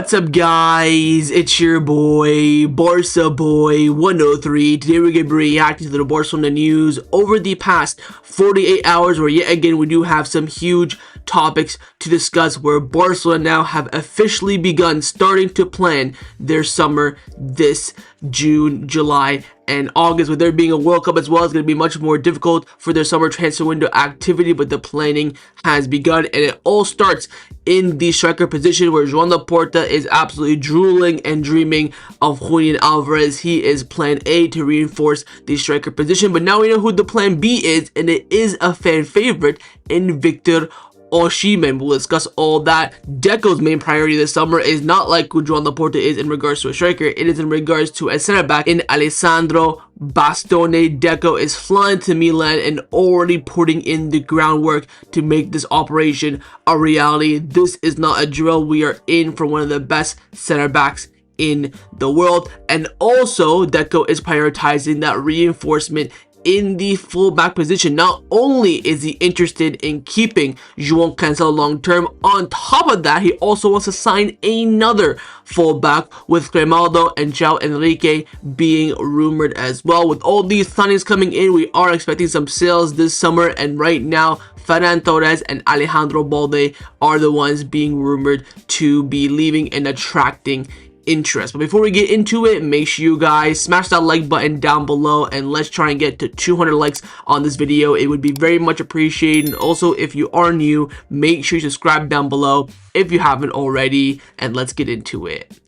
What's up, guys? It's your boy, Barca Boy 103. Today we're going to be reacting to the Barcelona news over the past 48 hours, where yet again we do have some huge topics to discuss, where Barcelona now have officially begun starting to plan their summer this June, July, and August. With there being a World Cup as well, it's going to be much more difficult for their summer transfer window activity, but the planning has begun, and it all starts in the striker position, where João Laporta is absolutely drooling and dreaming of Julian Alvarez. He is plan A to reinforce the striker position, but now we know who the plan B is, and it is a fan favorite in Victor Osimhen. We'll discuss all that. Deco's main priority this summer is not like who João Laporta is in regards to a striker. It is in regards to a center back in Alessandro Bastoni. Deco is flying to Milan and already putting in the groundwork to make this operation a reality. This is not a drill. We are in for one of the best center backs in the world. And also, Deco is prioritizing that reinforcement in the fullback position. Not only is he interested in keeping João Cancelo long term, on top of that, he also wants to sign another fullback, with Grimaldo and João Enrique being rumored as well. With all these signings coming in, we are expecting some sales this summer, and right now Ferran Torres and Alejandro Balde are the ones being rumored to be leaving and attracting interest. But before we get into it, make sure you guys smash that like button down below, and let's try and get to 200 likes on this video. It would be very much appreciated. And also, if you are new, make sure you subscribe down below if you haven't already, and let's get into it.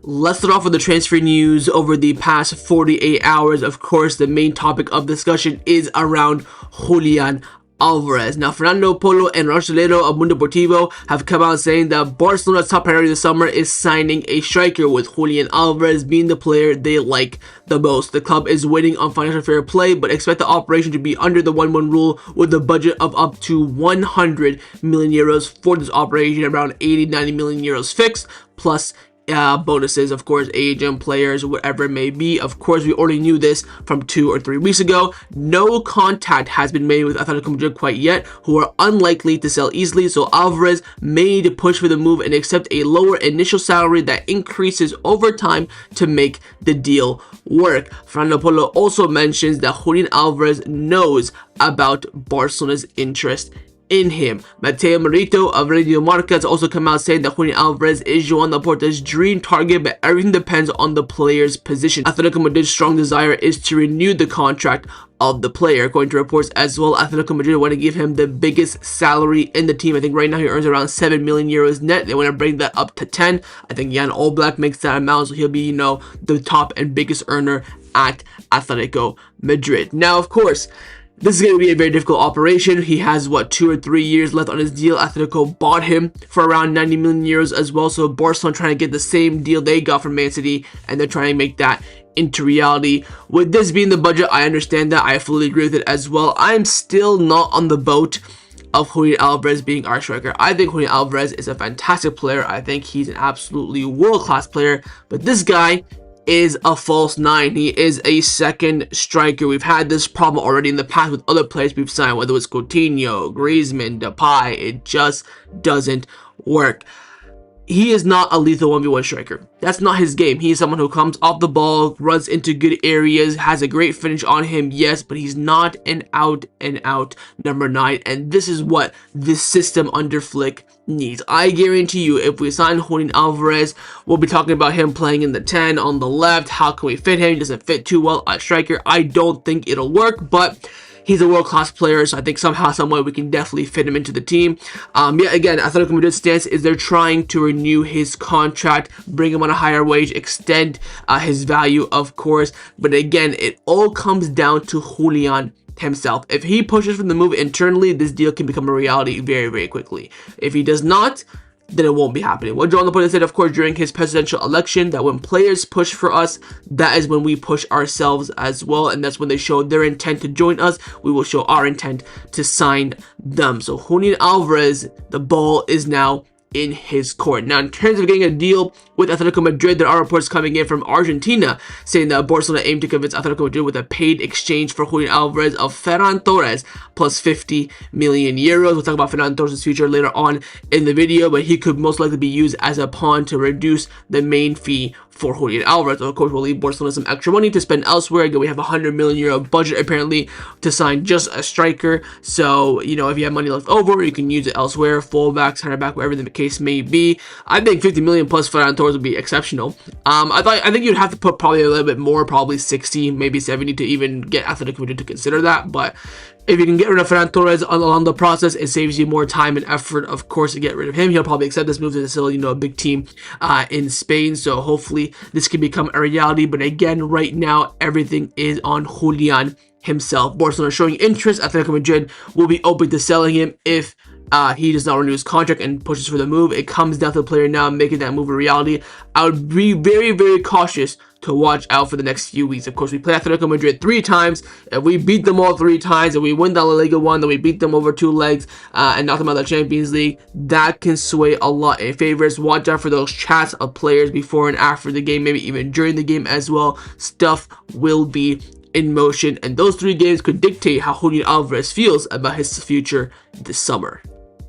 Let's start off with the transfer news over the past 48 hours. Of course, the main topic of discussion is around Julián Alvarez. Now, Fernando Polo and Rochelero of Mundo Deportivo have come out saying that Barcelona's top priority this summer is signing a striker, with Julián Alvarez being the player they like the most. The club is waiting on financial fair play, but expect the operation to be under the 1-1 rule, with a budget of up to 100 million euros for this operation, around 80-90 million euros fixed, plus bonuses, of course, agent, players, whatever it may be. Of course, we already knew this from 2 or 3 weeks ago. No contact has been made with Atlético Madrid quite yet, who are unlikely to sell easily, so Alvarez may need to push for the move and accept a lower initial salary that increases over time to make the deal work. Fernando Polo also mentions that Julián Alvarez knows about Barcelona's interest in him. Mateo Merito of Radio Marca has also come out saying that Julián Alvarez is João Laporta's dream target, but everything depends on the player's position. Atlético Madrid's strong desire is to renew the contract of the player. According to reports as well, Atlético Madrid want to give him the biggest salary in the team. I think right now he earns around 7 million euros net. They want to bring that up to 10. I think Jan Oblak makes that amount, so he'll be, the top and biggest earner at Atlético Madrid. Now, of course, this is going to be a very difficult operation. He has, 2 or 3 years left on his deal. Atletico bought him for around 90 million euros as well. So Barcelona trying to get the same deal they got from Man City, and they're trying to make that into reality. With this being the budget, I understand that. I fully agree with it as well. I'm still not on the boat of Julián Alvarez being our striker. I think Julián Alvarez is a fantastic player. I think he's an absolutely world-class player. But this guy is a false 9. He is a second striker. We've had this problem already in the past with other players we've signed, whether it's Coutinho, Griezmann, Depay. It just doesn't work. He is not a lethal 1v1 striker. That's not his game. He is someone who comes off the ball, runs into good areas, has a great finish on him, yes, but he's not an out-and-out number 9, and this is what this system under Flick needs. I guarantee you, if we sign Julián Alvarez, we'll be talking about him playing in the 10 on the left. How can we fit him? He doesn't fit too well at striker. I don't think it'll work, but he's a world-class player, so I think somehow, someway, we can definitely fit him into the team. Yeah, again, Atletico Madrid's stance is they're trying to renew his contract, bring him on a higher wage, extend his value, of course. But again, it all comes down to Julián himself. If he pushes for the move internally, this deal can become a reality very, very quickly. If he does not, then it won't be happening. What João Laporta said, of course, during his presidential election, that when players push for us, that is when we push ourselves as well, and that's when they show their intent to join us. We will show our intent to sign them. So Julián Alvarez, the ball is now in his court. Now, in terms of getting a deal with Atletico Madrid, there are reports coming in from Argentina saying that Barcelona aim to convince Atletico Madrid with a paid exchange for Julián Álvarez of Ferran Torres plus 50 million euros. We'll talk about Ferran Torres' future later on in the video, but he could most likely be used as a pawn to reduce the main fee for Julián Álvarez. Of course, we'll leave Barcelona some extra money to spend elsewhere. Again, we have a 100 million euro budget apparently to sign just a striker. So, you know, if you have money left over, you can use it elsewhere, fullback, center back, whatever the case may be. I think 50 million plus Ferran Torres would be exceptional. I think you'd have to put probably a little bit more, probably 60, maybe 70 to even get Atletico Madrid to consider that. But if you can get rid of Ferran Torres along the process, it saves you more time and effort, of course, to get rid of him. He'll probably accept this move to still, you know, a big team in Spain. So hopefully this can become a reality. But again, right now, everything is on Julian himself. Barcelona showing interest. Atletico Madrid will be open to selling him if he does not renew his contract and pushes for the move. It comes down to the player now making that move a reality. I would be very, very cautious to watch out for the next few weeks. Of course, we play Atletico Madrid 3 times. If we beat them all 3 times, and we win the La Liga 1, then we beat them over 2 legs and knock them out of the Champions League, that can sway a lot in favors. Watch out for those chats of players before and after the game, maybe even during the game as well. Stuff will be in motion, and those 3 games could dictate how Julian Alvarez feels about his future this summer.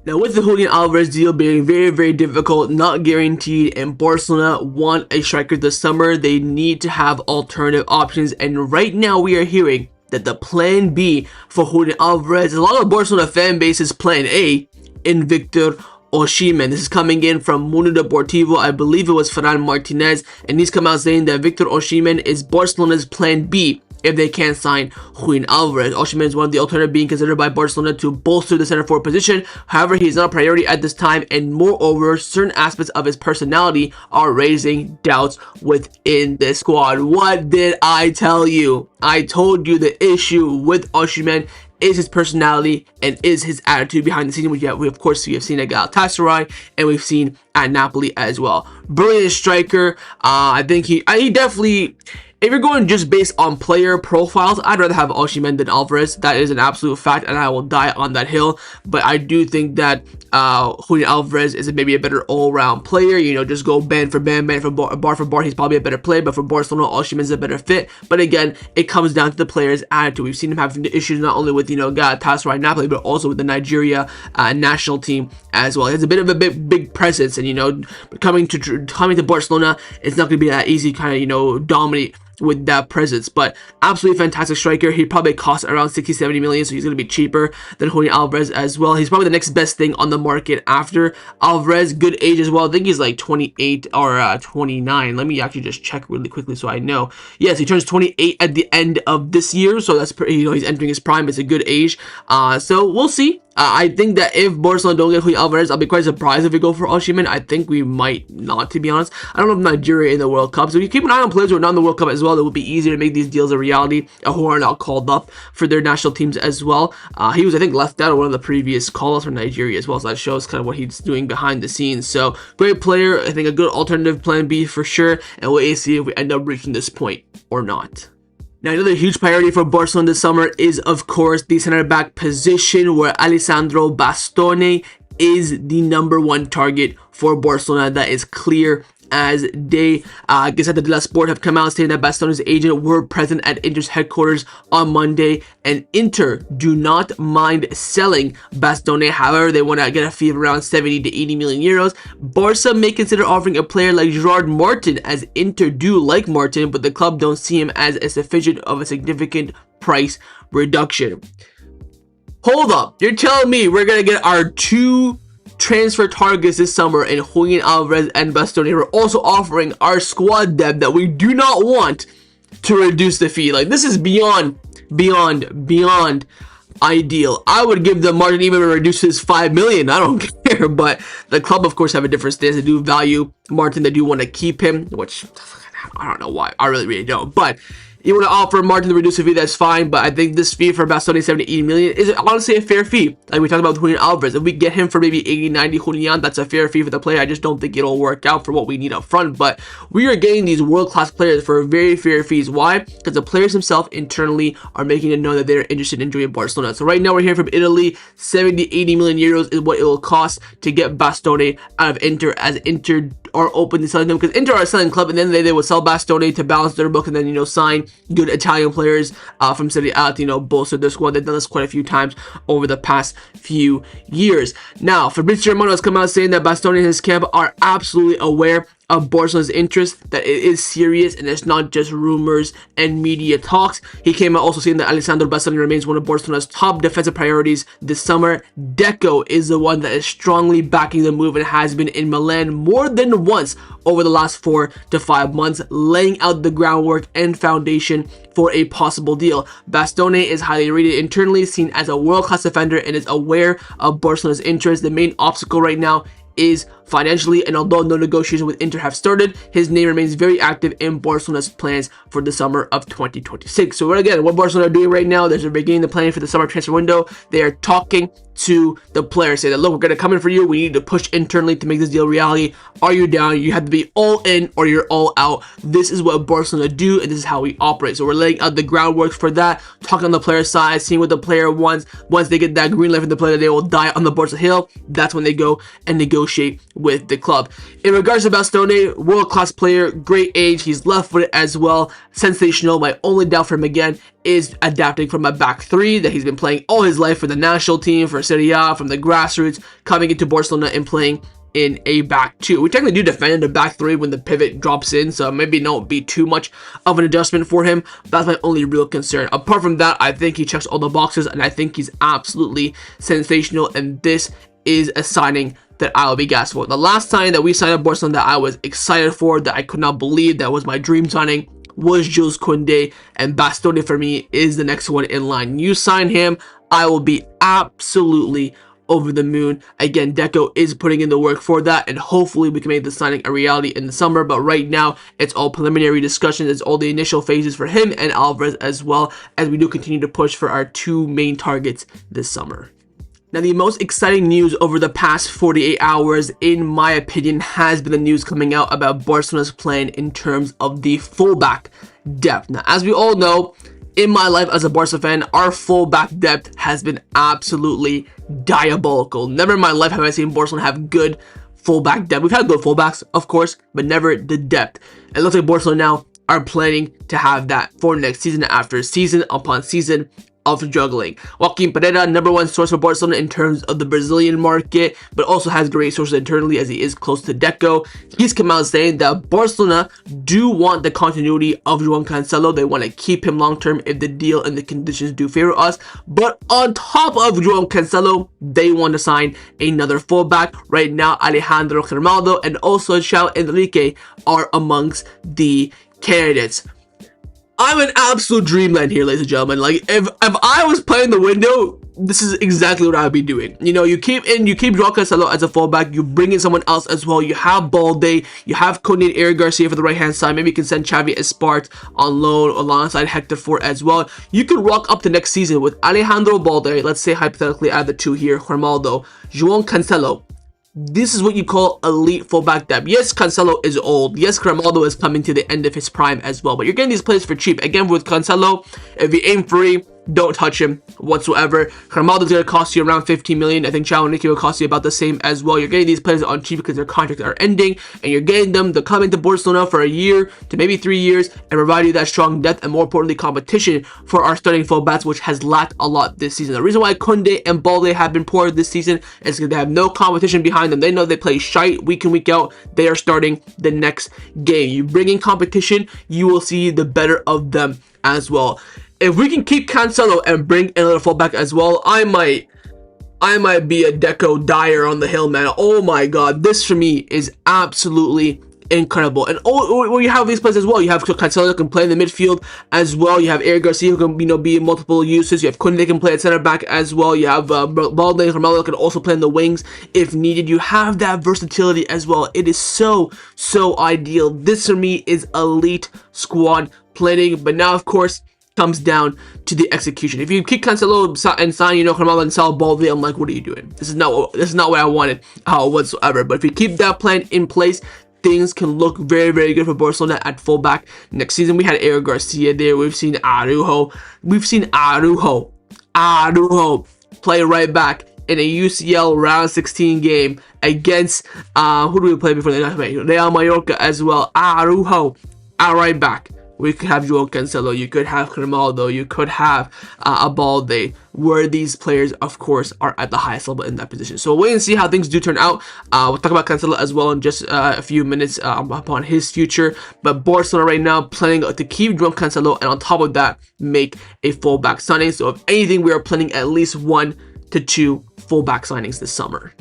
Now, with the Julian Alvarez deal being very, very difficult, not guaranteed, and Barcelona want a striker this summer, they need to have alternative options. And right now, we are hearing that the plan B for Julian Alvarez, a lot of Barcelona fan base's plan A, in Victor Osimhen. This is coming in from Mundo Deportivo. I believe it was Ferran Martinez, and he's come out saying that Victor Osimhen is Barcelona's plan B if they can't sign Julián Álvarez. Osimhen is one of the alternatives being considered by Barcelona to bolster the center forward position. However, he is not a priority at this time, and moreover, certain aspects of his personality are raising doubts within the squad. What did I tell you? I told you the issue with Osimhen is his personality and is his attitude behind the scenes, which we of course have seen at Galatasaray and we've seen at Napoli as well. Brilliant striker. I think he definitely, if you're going just based on player profiles, I'd rather have Osimhen than Alvarez. That is an absolute fact, and I will die on that hill. But I do think that Julián Alvarez is maybe a better all-round player. You know, just go band for band, bar for bar. He's probably a better player, but for Barcelona, Osimhen is a better fit. But again, it comes down to the player's attitude. We've seen him having issues not only with, you know, Galatasaray, Napoli, but also with the Nigeria national team as well. He has a bit of a big presence, and you know, coming to Barcelona, it's not going to be that easy, kind of, you know, dominate with that presence. But absolutely fantastic striker. He probably costs around 60-70 million, so he's going to be cheaper than Julián Alvarez as well. He's probably the next best thing on the market after Alvarez. Good age as well. I think he's like 28 or 29. Let me actually just check really quickly so I know. Yes, he turns 28 at the end of this year, so that's pretty, you know, he's entering his prime. It's a good age. So we'll see. I think that if Barcelona don't get Julián Alvarez, I'll be quite surprised if we go for Osimhen. I think we might not, to be honest. I don't know if Nigeria in the World Cup, so you keep an eye on players who are not in the World Cup as well. That would be easier to make these deals a reality, who are not called up for their national teams as well. He was, I think, left out of one of the previous call-ups for Nigeria as well, so that shows kind of what he's doing behind the scenes. So, great player. I think a good alternative plan B for sure, and we'll see if we end up reaching this point or not. Now, another huge priority for Barcelona this summer is, of course, the center back position, where Alessandro Bastoni is the #1 target for Barcelona. That is clear as day. Gazzetta dello Sport have come out saying that Bastoni's agent were present at Inter's headquarters on Monday, and Inter do not mind selling Bastoni. However, they want to get a fee of around 70 to 80 million euros. Barca may consider offering a player like Gerard Martin, as Inter do like Martin, but the club don't see him as a sufficient of a significant price reduction. Hold up, you're telling me we're gonna get our 2 transfer targets this summer in Julián Álvarez and Bastoni? We're also offering our squad depth that we do not want to reduce the fee. Like, this is beyond ideal. I would give them Martin even reduce his 5 million. I don't care. But the club, of course, have a different stance. They do value Martin. They do want to keep him, which I don't know why. I really don't. But You want to offer Martin the reduced fee, that's fine, but I think this fee for Bastoni, 70 to 80 million, is honestly a fair fee. Like we talked about with Julian Alvarez. If we get him for maybe 80, 90 Julian, that's a fair fee for the player. I just don't think it'll work out for what we need up front, but we are getting these world-class players for very fair fees. Why? Because the players themselves internally are making it known that they're interested in joining Barcelona. So right now we're hearing from Italy, 70, 80 million euros is what it will cost to get Bastoni out of Inter, as Inter are open to selling them, because Inter are a selling club, and then they will sell Bastoni to balance their book, and then, you know, sign good Italian players from Serie A to, you know, bolster their squad. They've done this quite a few times over the past few years. Now, Fabrizio Romano has come out saying that Bastoni and his camp are absolutely aware of Barcelona's interest, that it is serious and it's not just rumors and media talks. He came out also saying that Alessandro Bastoni remains one of Barcelona's top defensive priorities this summer. Deco is the one that is strongly backing the move and has been in Milan more than once over the last 4 to 5 months, laying out the groundwork and foundation for a possible deal. Bastoni is highly rated internally, seen as a world-class defender, and is aware of Barcelona's interest. The main obstacle right now is financially, and although no negotiations with Inter have started, his name remains very active in Barcelona's plans for the summer of 2026. So again, what Barcelona are doing right now, they're beginning the planning for the summer transfer window. They are talking to the players, say that, look, we're going to come in for you. We need to push internally to make this deal reality. Are you down? You have to be all in or you're all out. This is what Barcelona do, and this is how we operate. So we're laying out the groundwork for that, talking on the player side, seeing what the player wants. Once they get that green light from the player, they will die on the Barca hill. That's when they go and negotiate with the club. In regards to Bastoni, world-class player, great age, he's left-footed as well, sensational. My only doubt for him again is adapting from a back three that he's been playing all his life for the national team, for Serie A, from the grassroots, coming into Barcelona and playing in a back two. We technically do defend in the back three when the pivot drops in, so maybe not be too much of an adjustment for him. That's my only real concern. Apart from that, I think he checks all the boxes, and I think he's absolutely sensational, and this is a signing that I will be gassed for. The last signing that we signed at Barcelona that I was excited for, that I could not believe, that was my dream signing, was Jules Koundé, and Bastoni for me is the next one in line. You sign him, I will be absolutely over the moon. Again, Deco is putting in the work for that, and hopefully we can make the signing a reality in the summer, but right now it's all preliminary discussions. It's all the initial phases for him and Alvarez, as well as we do continue to push for our two main targets this summer. Now, the most exciting news over the past 48 hours, in my opinion, has been the news coming out about Barcelona's plan in terms of the fullback depth. Now, as we all know, in my life as a Barca fan, our fullback depth has been absolutely diabolical. Never in my life have I seen Barcelona have good fullback depth. We've had good fullbacks, of course, but never the depth. It looks like Barcelona now are planning to have that for next season after season upon season of juggling. Joaquin Pereira, number one source for Barcelona in terms of the Brazilian market, but also has great sources internally as he is close to Deco. He's come out saying that Barcelona do want the continuity of João Cancelo. They want to keep him long term if the deal and the conditions do favor us. But on top of João Cancelo, they want to sign another fullback. Right now, Alejandro Balde and also João Enrique are amongst the candidates. I'm an absolute dreamland here, ladies and gentlemen. Like, if I was playing the window, this is exactly what I would be doing. You know, you keep João Cancelo as a fullback, you bring in someone else as well. You have Balde, you have Koundé and Eric Garcia for the right-hand side. Maybe you can send Xavi Espart on loan alongside Hector Fort as well. You can rock up the next season with Alejandro Balde, let's say hypothetically add the two here, Grimaldo, João Cancelo. This is what you call elite fullback depth. Yes, Cancelo is old. Yes, Grimaldo is coming to the end of his prime as well. But you're getting these players for cheap. Again, with Cancelo, if you aim free, don't touch him whatsoever. Grimaldo's going to cost you around 15 million. I think João Enrique will cost you about the same as well. You're getting these players on cheap because their contracts are ending, and you're getting them to come into Barcelona for a year to maybe 3 years and provide you that strong depth and, more importantly, competition for our starting fullbacks, which has lacked a lot this season. The reason why Koundé and Balde have been poor this season is because they have no competition behind them. They know they play shite week in, week out. They are starting the next game. You bring in competition, you will see the better of them as well. If we can keep Cancelo and bring in a little fullback as well, I might be a Deco dyer on the hill, man. Oh my god, this for me is absolutely incredible. And well, you have these players as well. You have Cancelo that can play in the midfield as well. You have Eric Garcia who can, be in multiple uses. You have Koundé that can play at center back as well. You have Balde and Grimaldo that can also play in the wings if needed. You have that versatility as well. It is so ideal. This for me is elite squad planning, but now of course comes down to the execution. If you keep Cancelo and sign, Carmelo and sell Balde, I'm like, what are you doing? This is not what I wanted whatsoever. But if you keep that plan in place, things can look very, very good for Barcelona at fullback next season. We had Eric Garcia there. We've seen Araujo play right back in a UCL round 16 game against who do we play before the Real Mallorca as well. Araujo at right back. We could have João Cancelo, you could have Grimaldo, you could have a Balde, where these players, of course, are at the highest level in that position. So we'll wait and see how things do turn out. We'll talk about Cancelo as well in just a few minutes upon his future. But Barcelona right now planning to keep João Cancelo, and on top of that, make a fullback signing. So if anything, we are planning at least 1 to 2 fullback signings this summer.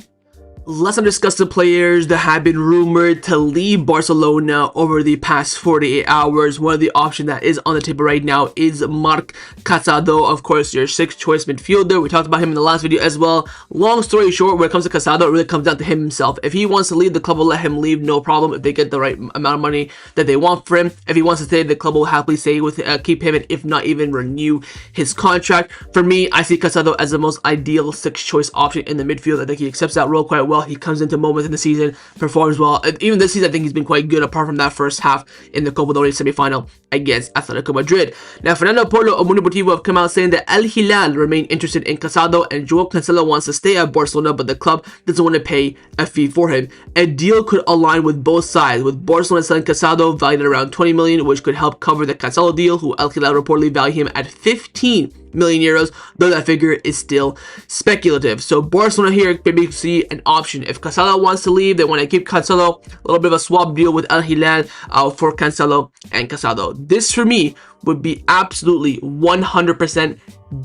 Let's discuss the players that have been rumored to leave Barcelona over the past 48 hours. One of the options that is on the table right now is Marc Casado, of course, your 6th choice midfielder. We talked about him in the last video as well. Long story short, when it comes to Casado, it really comes down to him himself. If he wants to leave, the club will let him leave, no problem, if they get the right amount of money that they want for him. If he wants to stay, the club will happily stay with keep him, and if not, even renew his contract. For me, I see Casado as the most ideal 6th choice option in the midfield. I think he accepts that role quite well. He comes into moments in the season, performs well. Even this season, I think he's been quite good, apart from that first half in the Copa del Rey semi-final against Atletico Madrid. Now, Fernando Porlo of Mundo Deportivo have come out saying that El Hilal remain interested in Casado, and João Cancelo wants to stay at Barcelona, but the club doesn't want to pay a fee for him. A deal could align with both sides, with Barcelona selling Casado valued at around 20 million, which could help cover the Cancelo deal, who El Hilal reportedly value him at 15 million euros, though that figure is still speculative. So Barcelona here maybe see an option. If Casado wants to leave, they want to keep Cancelo, a little bit of a swap deal with El Hilal for Cancelo and Casado. This for me would be absolutely 100%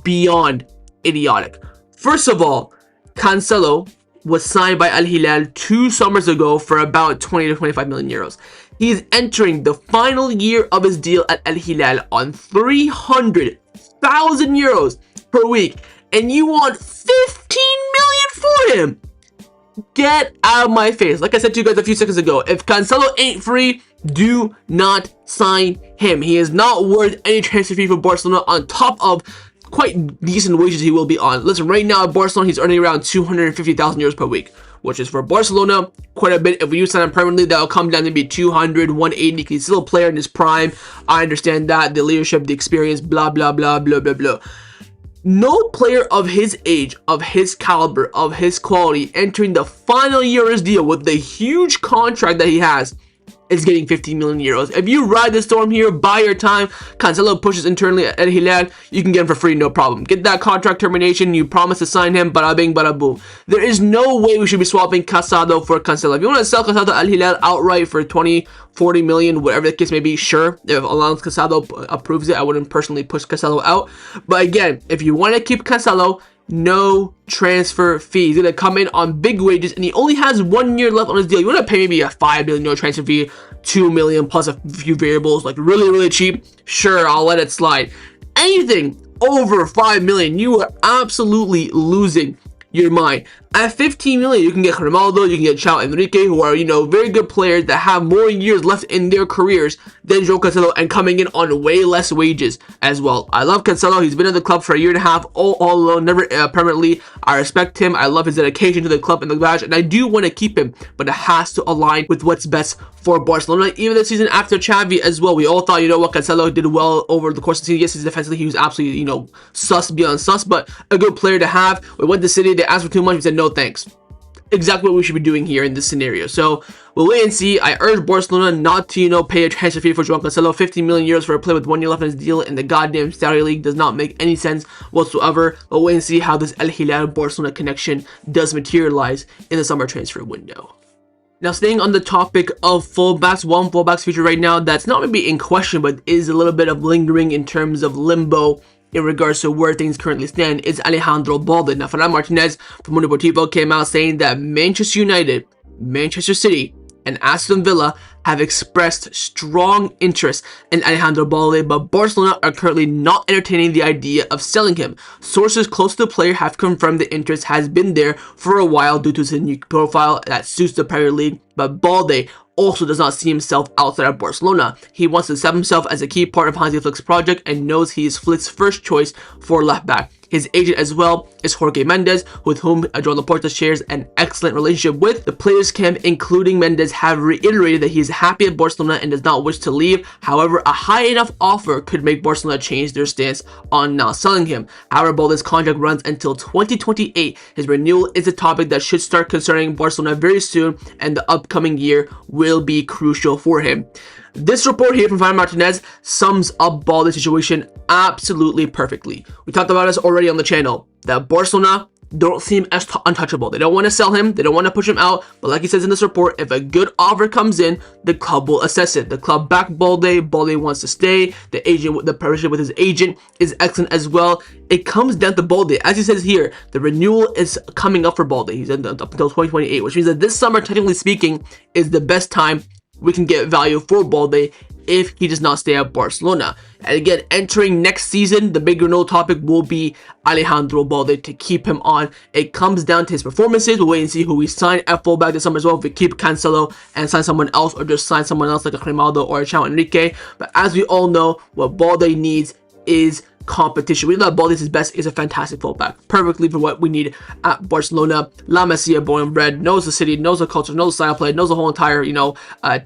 beyond idiotic. First of all, Cancelo was signed by El Hilal 2 summers ago for about 20 to 25 million euros. He is entering the final year of his deal at El Hilal on 300,000 euros per week, and you want 15 million for him? Get out of my face. Like I said to you guys a few seconds ago, if Cancelo ain't free, do not sign him. He is not worth any transfer fee for Barcelona, on top of quite decent wages he will be on. Listen, right now at Barcelona, he's earning around 250,000 euros per week, which is for Barcelona quite a bit. If you sign him permanently, that'll come down to be 200, 180. He's still a player in his prime. I understand that, the leadership, the experience, blah, blah, blah, blah, blah, blah. No player of his age, of his caliber, of his quality, entering the final year of his deal with the huge contract that he has, is getting 15 million euros. If you ride the storm here, buy your time. Cancelo pushes internally at El Hilal, you can get him for free, no problem. Get that contract termination, you promise to sign him, bada bing, bada boom. There is no way we should be swapping Casado for Cancelo. If you want to sell Casado Al Hilal outright for 20, 40 million, whatever the case may be, sure. If Alonso Casado approves it, I wouldn't personally push Cancelo out. But again, if you want to keep Cancelo, no transfer fee. He's gonna come in on big wages, and he only has 1 year left on his deal. You want to pay maybe a 5 million transfer fee, 2 million plus a few variables, like really, really cheap. Sure, I'll let it slide. Anything over 5 million, you are absolutely losing your mind. At 15 million, you can get Grimaldo, you can get João Enrique, who are, very good players that have more years left in their careers than João Cancelo, and coming in on way less wages as well. I love Cancelo. He's been in the club for a year and a half, all alone, never permanently. I respect him. I love his dedication to the club and the badge, and I do want to keep him, but it has to align with what's best for Barcelona. Even this season after Xavi as well, we all thought, Cancelo did well over the course of the season. Yes, he's defensively, he was absolutely, sus beyond sus, but a good player to have. We went to City, they asked for too much, we said, no thanks. Exactly what we should be doing here in this scenario. So we'll wait and see. I urge Barcelona not to, pay a transfer fee for João Cancelo. 15 million euros for a player with 1 year left in his deal in the goddamn Saudi League does not make any sense whatsoever. We'll wait and see how this El Hilal Barcelona connection does materialize in the summer transfer window. Now, staying on the topic of fullbacks, one fullbacks feature right now that's not maybe in question, but is a little bit of lingering in terms of limbo in regards to where things currently stand, is Alejandro Balde. Now, Ferran Martinez from Mundo Deportivo came out saying that Manchester United, Manchester City, and Aston Villa have expressed strong interest in Alejandro Balde, but Barcelona are currently not entertaining the idea of selling him. Sources close to the player have confirmed the interest has been there for a while due to his unique profile that suits the Premier League, but Balde also does not see himself outside of Barcelona. He wants to establish himself as a key part of Hansi Flick's project and knows he is Flick's first choice for left back. His agent as well is Jorge Mendes, with whom João Laporta shares an excellent relationship with. The players' camp, including Mendes, have reiterated that he is happy at Barcelona and does not wish to leave. However, a high enough offer could make Barcelona change their stance on not selling him. However, Balde's contract runs until 2028. His renewal is a topic that should start concerning Barcelona very soon, and the upcoming year will be crucial for him. This report here from Ferran Martinez sums up Balde's situation absolutely perfectly. We talked about this already on the channel, that Barcelona don't seem as untouchable. They don't want to sell him. They don't want to push him out. But like he says in this report, if a good offer comes in, the club will assess it. The club backed Balde. Balde wants to stay. The partnership with his agent is excellent as well. It comes down to Balde. As he says here, the renewal is coming up for Balde. He's up until 2028, which means that this summer, technically speaking, is the best time we can get value for Balde if he does not stay at Barcelona. And again, entering next season, the big renewal topic will be Alejandro Balde to keep him on. It comes down to his performances. We'll wait and see who we sign at fullback this summer as well. If we keep Cancelo and sign someone else, or just sign someone else like a Grimaldo or a João Enrique. But as we all know, what Balde needs is competition. We know that Balde is his best, is a fantastic fullback, perfectly for what we need at Barcelona. La Masia, born and bred, knows the city, knows the culture, knows the style of play, knows the whole entire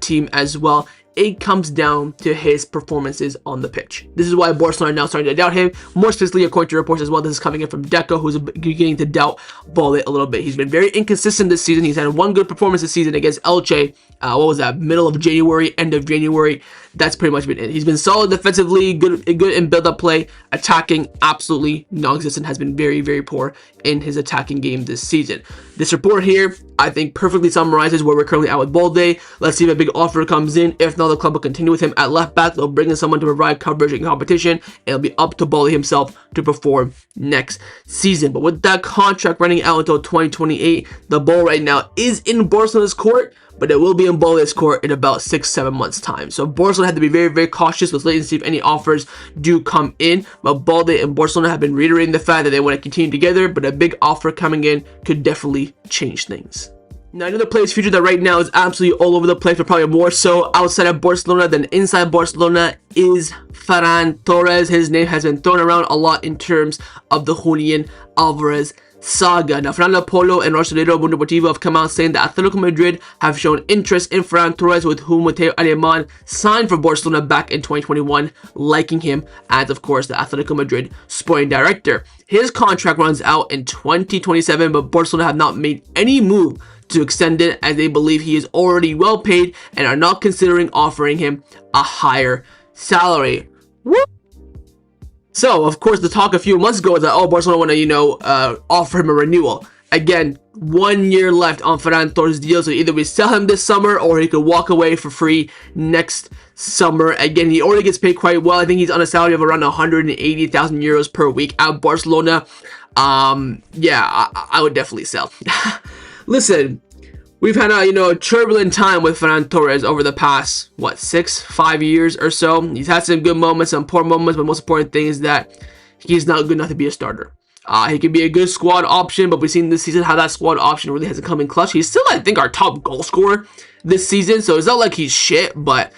team as well. It comes down to his performances on the pitch. This is why Barcelona are now starting to doubt him. More specifically, according to reports as well, this is coming in from Deco, who's beginning to doubt Balde a little bit. He's been very inconsistent this season. He's had one good performance this season against Elche. What was that? Middle of January, end of January. That's pretty much been it. He's been solid defensively, good in build-up play. Attacking, absolutely non-existent. Has been very, very poor in his attacking game this season. This report here, I think, perfectly summarizes where we're currently at with Balde. Let's see if a big offer comes in. If not, the club will continue with him at left back. They'll bring in someone to provide coverage and competition, and it'll be up to Balde himself to perform next season. But with that contract running out until 2028, the ball right now is in Barcelona's court, but it will be in Balde's court in about 6-7 months time. So Barcelona had to be very, very cautious. Let's wait and see if any offers do come in. But Balde and Barcelona have been reiterating the fact that they want to continue together, but a big offer coming in could definitely change things. Now, another player's future that right now is absolutely all over the place, but probably more so outside of Barcelona than inside Barcelona, is Ferran Torres. His name has been thrown around a lot in terms of the Julian Alvarez saga. Now, Fernando Polo and Rosellero Mundo Deportivo have come out saying that Atlético Madrid have shown interest in Ferran Torres, with whom Mateo Alemán signed for Barcelona back in 2021, liking him as, of course, the Atlético Madrid sporting director. His contract runs out in 2027, but Barcelona have not made any move to extend it, as they believe he is already well paid and are not considering offering him a higher salary. Woo! So, of course, the talk a few months ago was that, oh, Barcelona want to, offer him a renewal. Again, 1 year left on Ferran Torres' deal, so either we sell him this summer or he could walk away for free next summer. Again, he already gets paid quite well. I think he's on a salary of around 180,000 euros per week at Barcelona. Yeah, I would definitely sell. Listen, we've had a turbulent time with Ferran Torres over the past 5 years or so. He's had some good moments, some poor moments, but the most important thing is that he's not good enough to be a starter. He can be a good squad option, but we've seen this season how that squad option really hasn't come in clutch. He's still, I think, our top goal scorer this season, so it's not like he's shit, but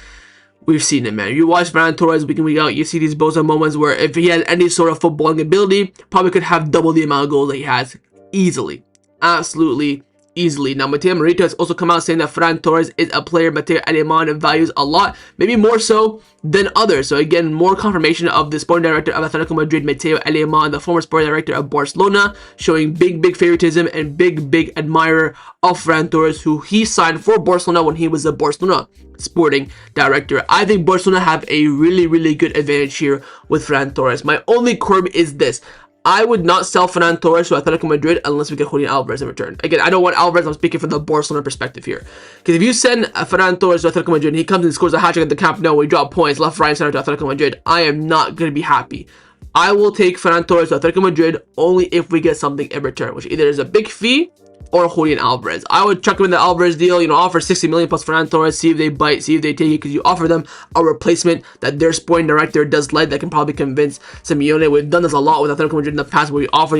we've seen it, man. You watch Ferran Torres week in, week out, you see these bozo moments where if he had any sort of footballing ability, probably could have double the amount of goals that he has easily. Absolutely easily. Now, Mateo Morito has also come out saying that Ferran Torres is a player Mateo Alemán values a lot, maybe more so than others. So again, more confirmation of the sporting director of Atlético Madrid, Mateo Alemán, the former sporting director of Barcelona, showing big favoritism and big admirer of Ferran Torres, who he signed for Barcelona when he was a Barcelona sporting director. I think Barcelona have a really good advantage here with Ferran Torres. My only quirk is this: I would not sell Ferran Torres to Atlético Madrid unless we get Julián Álvarez in return. Again, I don't want Alvarez. I'm speaking from the Barcelona perspective here. Because if you send Ferran Torres to Atlético Madrid and he comes and scores a hat-trick at the Camp Nou, we drop points left, right, and center to Atlético Madrid, I am not going to be happy. I will take Ferran Torres to Atlético Madrid only if we get something in return, which either is a big fee or Julián Álvarez. I would chuck him in the Alvarez deal, offer 60 million plus Ferran Torres, see if they bite, see if they take it, because you offer them a replacement that their sporting director does like, that can probably convince Simeone. We've done this a lot with Atlético Madrid in the past, where we offer,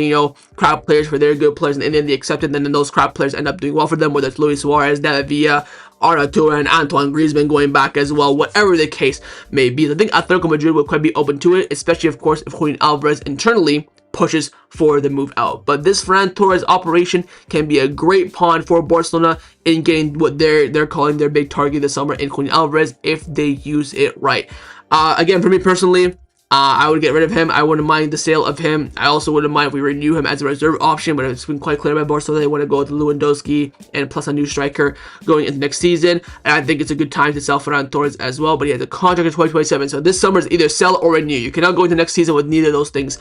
crap players for their good players, and then they accept it, and then those crap players end up doing well for them, whether it's Luis Suarez, David Villa, Arda Turan and Antoine Griezmann going back as well, whatever the case may be. I think Atletico Madrid would quite be open to it, especially of course if Julian Alvarez internally pushes for the move out. But this Ferran Torres operation can be a great pawn for Barcelona in getting what they're calling their big target this summer in Julian Alvarez if they use it right. Again, for me personally, I would get rid of him. I wouldn't mind the sale of him. I also wouldn't mind if we renew him as a reserve option, but it's been quite clear by Barcelona they want to go with Lewandowski and plus a new striker going into next season. And I think it's a good time to sell Ferran Torres as well, but he has a contract in 2027. So this summer is either sell or renew. You cannot go into next season with neither of those things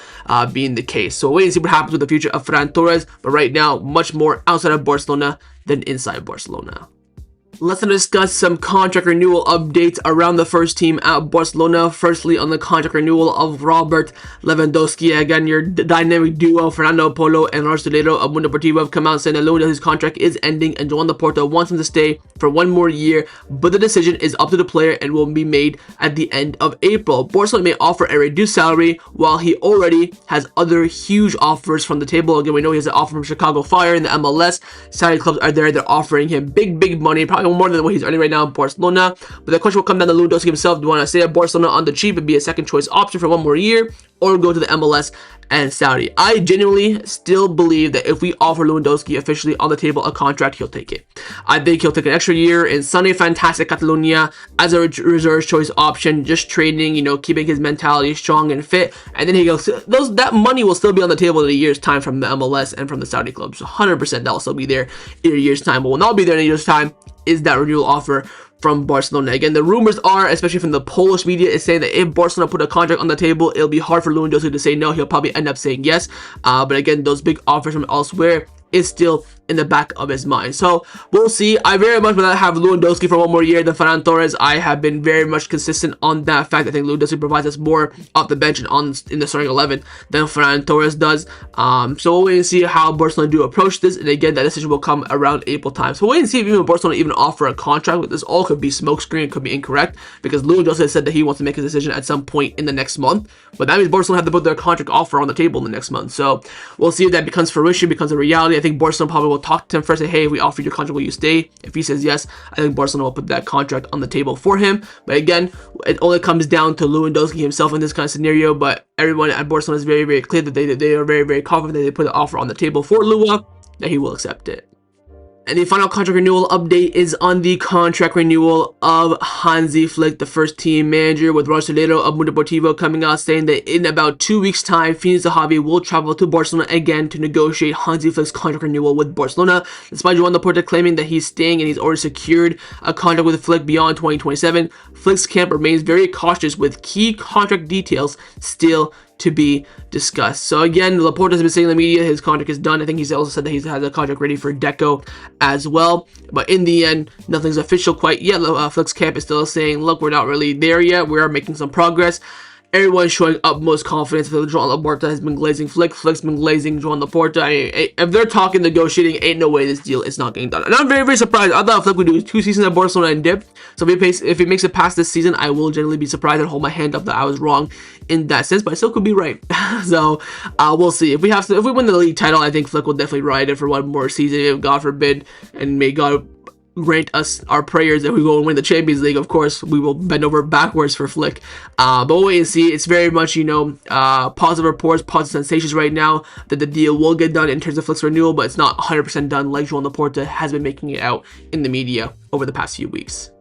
being the case. So wait and see what happens with the future of Ferran Torres. But right now, much more outside of Barcelona than inside Barcelona. Let's discuss some contract renewal updates around the first team at Barcelona. Firstly, on the contract renewal of Robert Lewandowski. Again, your dynamic duo, Fernando Polo and Rosellero of Mundo Deportivo have come out saying that Lewandowski's contract is ending and Joan Laporta wants him to stay for one more year, but the decision is up to the player and will be made at the end of April. Barcelona may offer a reduced salary while he already has other huge offers from the table. Again, we know he has an offer from Chicago Fire in the MLS. Saudi clubs are there. They're offering him big money, probably more than what he's earning right now in Barcelona. But the question will come down to Lewandowski himself. Do you want to stay at Barcelona on the cheap and be a second choice option for one more year, or go to the MLS and Saudi? I genuinely still believe that if we offer Lewandowski officially on the table a contract, he'll take it. I think he'll take an extra year in sunny, fantastic Catalonia as a reserve choice option, just training, you know, keeping his mentality strong and fit. And then he goes, that money will still be on the table in a year's time from the MLS and from the Saudi clubs. 100% that will still be there in a year's time. But will not be there in a year's time is that renewal offer from Barcelona. Again, the rumors are, especially from the Polish media, is saying that if Barcelona put a contract on the table, it'll be hard for Lewandowski to say no. He'll probably end up saying yes. But again, those big offers from elsewhere is still in the back of his mind. So we'll see. I very much would rather have Lewandowski for one more year than Ferran Torres. I have been very much consistent on that fact. I think Lewandowski provides us more off the bench and in the starting 11 than Ferran Torres does. So we'll wait and see how Barcelona do approach this. And again, that decision will come around April time. So we'll wait and see if even Barcelona even offer a contract. But this all could be smokescreen. It could be incorrect because Lewandowski has said that he wants to make a decision at some point in the next month. But that means Barcelona have to put their contract offer on the table in the next month. So we'll see if that becomes fruition, becomes a reality. I think Barcelona probably will talk to him first, say, hey, if we offer your contract, will you stay? If he says yes, I think Barcelona will put that contract on the table for him. But again, it only comes down to Lewandowski himself in this kind of scenario. But everyone at Barcelona is very clear that they are very confident that they put the offer on the table for Lua, that he will accept it. And the final contract renewal update is on the contract renewal of Hansi Flick, the first team manager, with Rosellero of Mundo Deportivo coming out saying that in about 2 weeks' time, Phoenix Zahavi will travel to Barcelona again to negotiate Hansi Flick's contract renewal with Barcelona. Despite Joan Laporta claiming that he's staying and he's already secured a contract with Flick beyond 2027, Flick's camp remains very cautious with key contract details still to be discussed. So again, Laporta has been saying in the media his contract is done. I think he's also said that he has a contract ready for Deco as well. But in the end, nothing's official quite yet. Flick's camp is still saying, look, we're not really there yet. We are making some progress. Everyone's showing utmost confidence that Joan Laporta has been glazing Flick. Flick's been glazing Joan Laporta. I mean, if they're talking negotiating, ain't no way this deal is not getting done. And I'm very surprised. I thought Flick would do 2 seasons at Barcelona and dip. So if he makes it past this season, I will generally be surprised and hold my hand up that I was wrong in that sense. But I still could be right. So we'll see. If we win the league title, I think Flick will definitely ride it for one more season. If God forbid, and may God grant us our prayers that we go and win the Champions League, of course, we will bend over backwards for Flick. But we'll wait and see. It's very much, positive reports, positive sensations right now that the deal will get done in terms of Flick's renewal, but it's not 100% done like Joan Laporta has been making it out in the media over the past few weeks.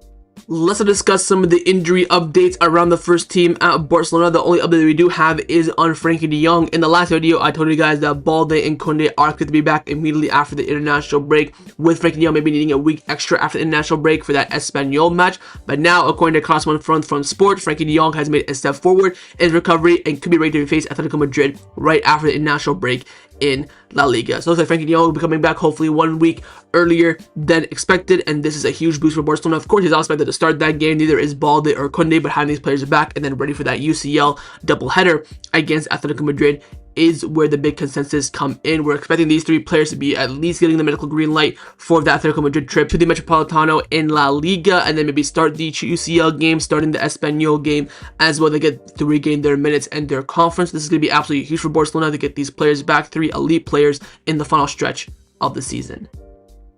Let's discuss some of the injury updates around the first team at Barcelona. The only update we do have is on Frenkie de Jong. In the last video, I told you guys that Balde and Koundé are expected to be back immediately after the international break, with Frenkie de Jong maybe needing a week extra after the international break for that Espanyol match. But now, according to Crossman from Sport, Frenkie de Jong has made a step forward in his recovery and could be ready to face Atlético Madrid right after the international break in La Liga. So it looks like Frenkie de Jong will be coming back hopefully 1 week earlier than expected, and this is a huge boost for Barcelona. Of course, he's not expected to start that game, neither is Balde or Koundé, but having these players back and then ready for that UCL doubleheader against Atlético Madrid is where the big consensus come in. We're expecting these 3 players to be at least getting the medical green light for the Atlético Madrid trip to the Metropolitano in La Liga, and then maybe start the UCL game, starting the Espanyol game as well. They get to regain their minutes and their conference. This is going to be absolutely huge for Barcelona to get these players back, 3 elite players in the final stretch of the season.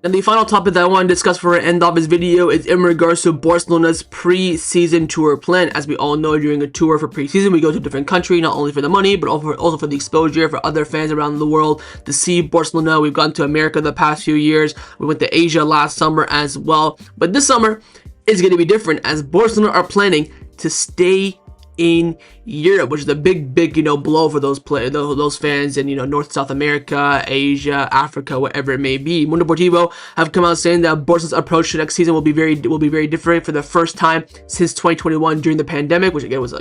And the final topic that I want to discuss for our end off this video is in regards to Barcelona's pre-season tour plan. As we all know, during a tour for pre-season, we go to a different country, not only for the money, but also for the exposure for other fans around the world to see Barcelona. We've gone to America the past few years. We went to Asia last summer as well. But this summer is going to be different, as Barcelona are planning to stay in Europe, which is a big blow for those fans in North, South America, Asia, Africa, whatever it may be. Mundo Deportivo have come out saying that Barca's approach to next season will be very different. For the first time since 2021 during the pandemic, which again was out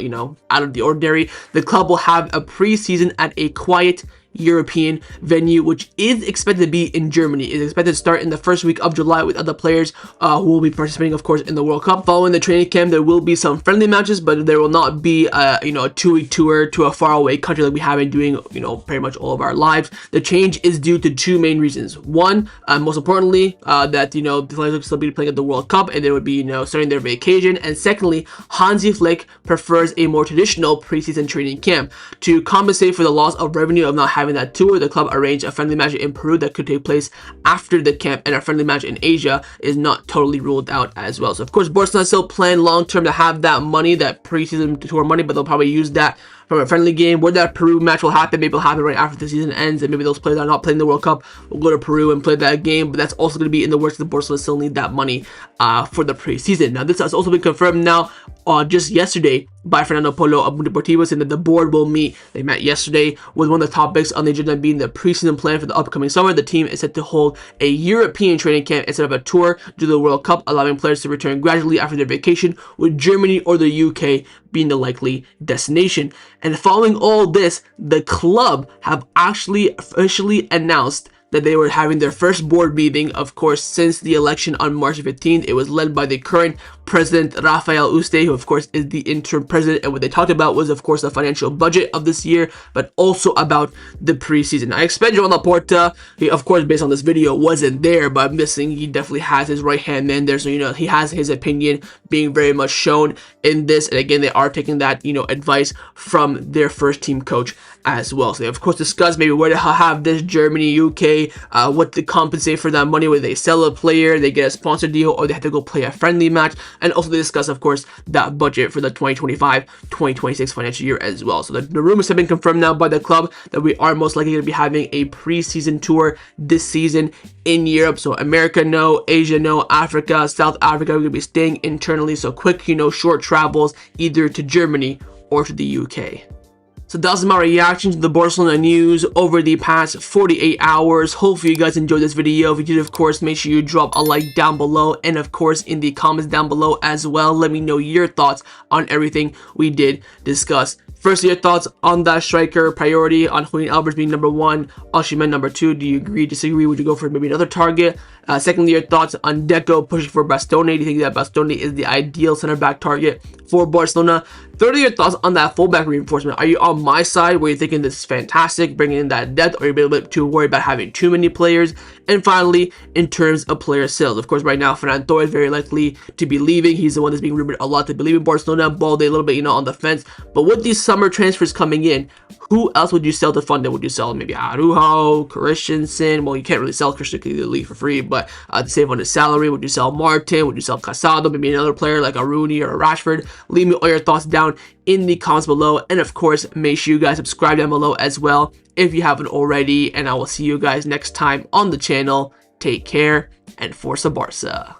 of the ordinary, the club will have a preseason at a quiet European venue, which is expected to be in Germany. It is expected to start in the first week of July, with other players who will be participating, of course, in the World Cup. Following the training camp, there will be some friendly matches, but there will not be a 2-week tour to a faraway country like we have been doing pretty much all of our lives. The change is due to two main reasons. One, most importantly, that the players will still be playing at the World Cup, and they would be starting their vacation. And secondly, Hansi Flick prefers a more traditional preseason training camp. To compensate for the loss of revenue of not having that tour, the club arranged a friendly match in Peru that could take place after the camp, and a friendly match in Asia is not totally ruled out as well. So of course, Barcelona still plan long term to have that money, that preseason tour money, but they'll probably use that from a friendly game. Where that Peru match will happen, maybe it'll happen right after the season ends, and maybe those players that are not playing the World Cup will go to Peru and play that game. But that's also going to be in the works. The Barcelona still need that money for the preseason. Now, this has also been confirmed now just yesterday by Fernando Polo of Mundo Deportivo, saying that the board will meet. They met yesterday, with one of the topics on the agenda being the preseason plan for the upcoming summer. The team is set to hold a European training camp instead of a tour due to the World Cup, allowing players to return gradually after their vacation, with Germany or the UK being the likely destination. And following all this, the club have actually officially announced that they were having their first board meeting, of course, since the election on March 15th. It was led by the current president, Rafael Yuste, who of course is the interim president, and what they talked about was of course the financial budget of this year, but also about the preseason. I expect João Laporta, he of course based on this video wasn't there, but I'm guessing he definitely has his right hand man there, so he has his opinion being very much shown in this. And again, they are taking that advice from their first team coach as well. So they of course discuss maybe where to have this Germany, UK, what to compensate for that money, whether they sell a player, they get a sponsor deal, or they have to go play a friendly match. And also they discuss, of course, that budget for the 2025-2026 financial year as well. So the rumors have been confirmed now by the club that we are most likely going to be having a preseason tour this season in Europe. So America, no. Asia, no. Africa, South Africa, we're going to be staying internally. So quick, short travels either to Germany or to the UK. So that's my reaction to the Barcelona news over the past 48 hours. Hopefully you guys enjoyed this video. If you did, of course, make sure you drop a like down below, and of course in the comments down below as well, let me know your thoughts on everything we did discuss. Firstly, your thoughts on that striker priority, on Julian Alvarez being number 1, Osimhen number 2. Do you agree, disagree? Would you go for maybe another target? Secondly, your thoughts on Deco pushing for Bastoni. Do you think that Bastoni is the ideal center back target for Barcelona? Thirdly, your thoughts on that fullback reinforcement. Are you on my side where you're thinking this is fantastic, bringing in that depth, or are you a little bit too worried about having too many players? And finally, in terms of player sales, of course, right now, Ferran Torres is very likely to be leaving. He's the one that's being rumored a lot to be leaving Barcelona. Balde a little bit, on the fence. But with these summer transfers coming in, who else would you sell to fund it? Would you sell maybe Araujo, Christensen? Well, you can't really sell Christensen because you leave for free, but to save on his salary, would you sell Martin? Would you sell Casado? Maybe another player like a Rooney or a Rashford? Leave me all your thoughts down in the comments below, and of course, make sure you guys subscribe down below as well if you haven't already, and I will see you guys next time on the channel. Take care, and Forza Barca.